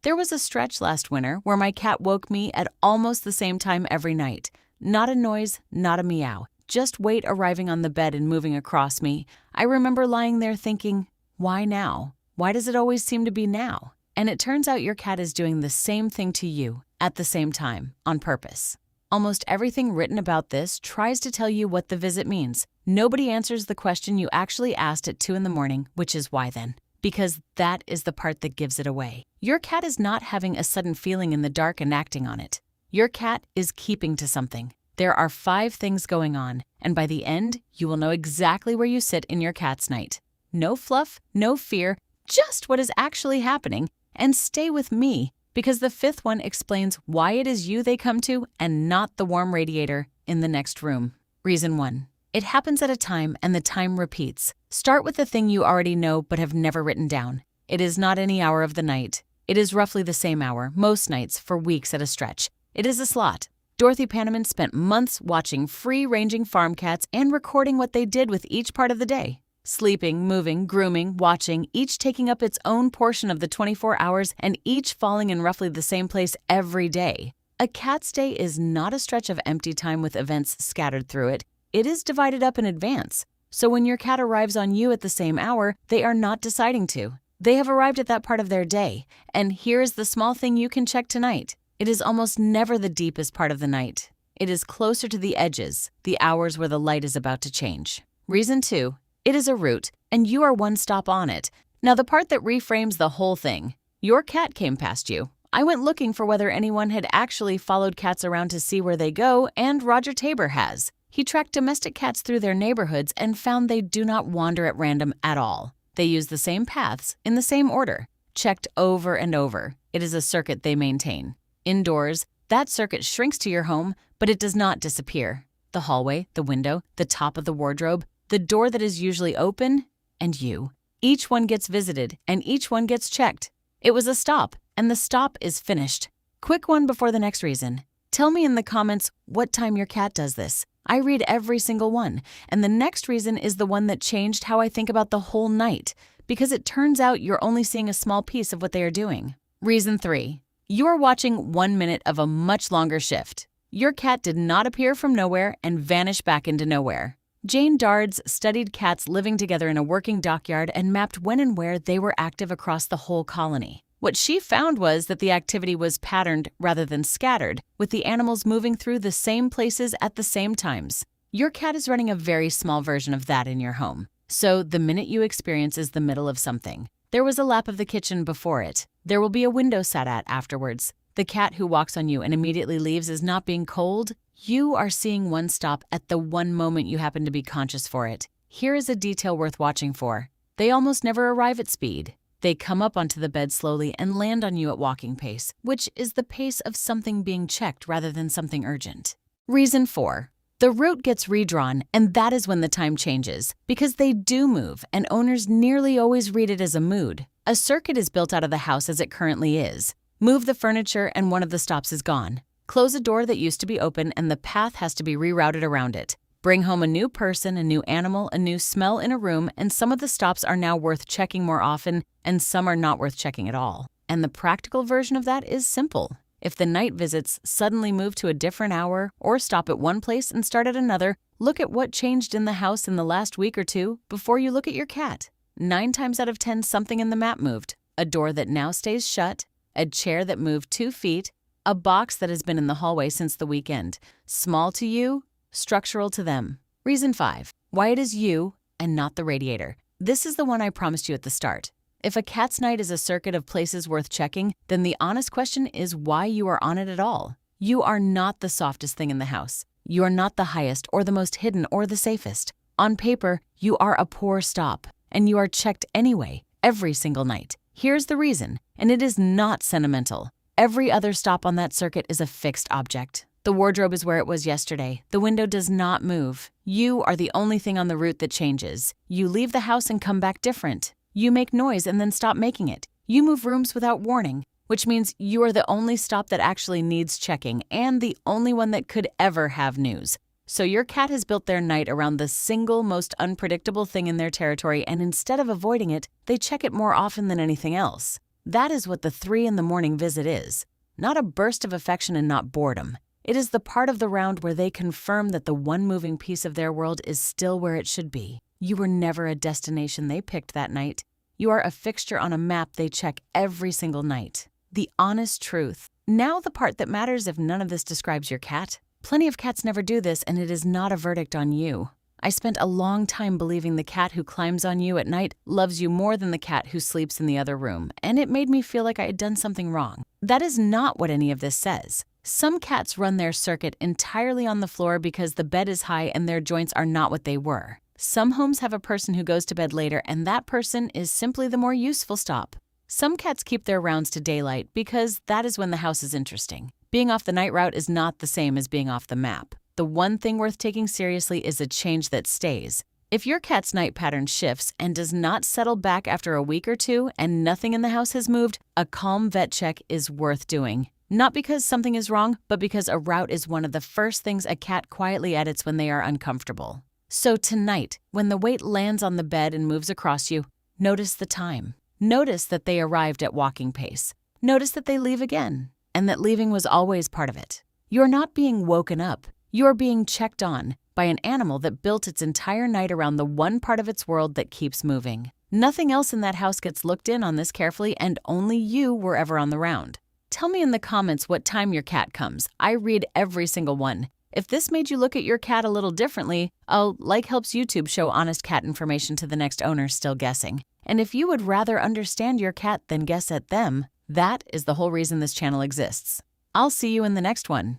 There was a stretch last winter where my cat woke me at almost the same time every night. Not a noise, not a meow, just weight arriving on the bed and moving across me. I remember lying there thinking, why now? Why does it always seem to be now? And it turns out your cat is doing the same thing to you at the same time, on purpose. Almost everything written about this tries to tell you what the visit means. Nobody answers the question you actually asked at 2 a.m, which is why then? Because that is the part that gives it away. Your cat is not having a sudden feeling in the dark and acting on it. Your cat is keeping to something. There are 5 things going on, and by the end, you will know exactly where you sit in your cat's night. No fluff, no fear, just what is actually happening, and stay with me, because the 5th one explains why it is you they come to and not the warm radiator in the next room. Reason 1. It happens at a time and the time repeats. Start with the thing you already know but have never written down. It is not any hour of the night. It is roughly the same hour, most nights, for weeks at a stretch. It is a slot. Dorothy Panneman spent months watching free-ranging farm cats and recording what they did with each part of the day. Sleeping, moving, grooming, watching, each taking up its own portion of the 24 hours and each falling in roughly the same place every day. A cat's day is not a stretch of empty time with events scattered through it. It is divided up in advance. So when your cat arrives on you at the same hour, they are not deciding to. They have arrived at that part of their day. And here is the small thing you can check tonight. It is almost never the deepest part of the night. It is closer to the edges, the hours where the light is about to change. Reason 2. It is a route, and you are one stop on it. Now the part that reframes the whole thing. Your cat came past you. I went looking for whether anyone had actually followed cats around to see where they go, and Roger Tabor has. He tracked domestic cats through their neighborhoods and found they do not wander at random at all. They use the same paths, in the same order, checked over and over. It is a circuit they maintain. Indoors, that circuit shrinks to your home, but it does not disappear. The hallway, the window, the top of the wardrobe, the door that is usually open, and you. Each one gets visited, and each one gets checked. It was a stop, and the stop is finished. Quick one before the next reason. Tell me in the comments what time your cat does this. I read every single one, and the next reason is the one that changed how I think about the whole night, because it turns out you're only seeing a small piece of what they are doing. Reason 3. You are watching 1 minute of a much longer shift. Your cat did not appear from nowhere and vanish back into nowhere. Jane Dards studied cats living together in a working dockyard and mapped when and where they were active across the whole colony. What she found was that the activity was patterned rather than scattered, with the animals moving through the same places at the same times. Your cat is running a very small version of that in your home. So the minute you experience is the middle of something. There was a lap of the kitchen before it. There will be a window sat at afterwards. The cat who walks on you and immediately leaves is not being cold. You are seeing one stop at the one moment you happen to be conscious for it. Here is a detail worth watching for. They almost never arrive at speed. They come up onto the bed slowly and land on you at walking pace, which is the pace of something being checked rather than something urgent. Reason 4. The route gets redrawn, and that is when the time changes, because they do move, and owners nearly always read it as a mood. A circuit is built out of the house as it currently is. Move the furniture and one of the stops is gone. Close a door that used to be open and the path has to be rerouted around it. Bring home a new person, a new animal, a new smell in a room, and some of the stops are now worth checking more often, and some are not worth checking at all. And the practical version of that is simple. If the night visits suddenly move to a different hour or stop at one place and start at another, look at what changed in the house in the last week or two before you look at your cat. 9 times out of 10, something in the map moved. A door that now stays shut, a chair that moved 2 feet, a box that has been in the hallway since the weekend. Small to you, structural to them. Reason 5. Why it is you and not the radiator. This is the one I promised you at the start. If a cat's night is a circuit of places worth checking, then the honest question is why you are on it at all. You are not the softest thing in the house. You are not the highest or the most hidden or the safest. On paper, you are a poor stop, and you are checked anyway, every single night. Here's the reason, and it is not sentimental. Every other stop on that circuit is a fixed object. The wardrobe is where it was yesterday. The window does not move. You are the only thing on the route that changes. You leave the house and come back different. You make noise and then stop making it. You move rooms without warning, which means you are the only stop that actually needs checking and the only one that could ever have news. So your cat has built their night around the single most unpredictable thing in their territory, and instead of avoiding it, they check it more often than anything else. That is what the 3 in the morning visit is. Not a burst of affection and not boredom. It is the part of the round where they confirm that the one moving piece of their world is still where it should be. You were never a destination they picked that night. You are a fixture on a map they check every single night. The honest truth. Now the part that matters if none of this describes your cat. Plenty of cats never do this, and it is not a verdict on you. I spent a long time believing the cat who climbs on you at night loves you more than the cat who sleeps in the other room, and it made me feel like I had done something wrong. That is not what any of this says. Some cats run their circuit entirely on the floor because the bed is high and their joints are not what they were. Some homes have a person who goes to bed later, and that person is simply the more useful stop. Some cats keep their rounds to daylight because that is when the house is interesting. Being off the night route is not the same as being off the map. The one thing worth taking seriously is a change that stays. If your cat's night pattern shifts and does not settle back after a week or two and nothing in the house has moved, a calm vet check is worth doing. Not because something is wrong, but because a route is one of the first things a cat quietly edits when they are uncomfortable. So tonight, when the weight lands on the bed and moves across you, notice the time. Notice that they arrived at walking pace. Notice that they leave again, and that leaving was always part of it. You're not being woken up. You're being checked on by an animal that built its entire night around the one part of its world that keeps moving. Nothing else in that house gets looked in on this carefully, and only you were ever on the round. Tell me in the comments what time your cat comes. I read every single one. If this made you look at your cat a little differently, a like helps YouTube show honest cat information to the next owner still guessing. And if you would rather understand your cat than guess at them, that is the whole reason this channel exists. I'll see you in the next one.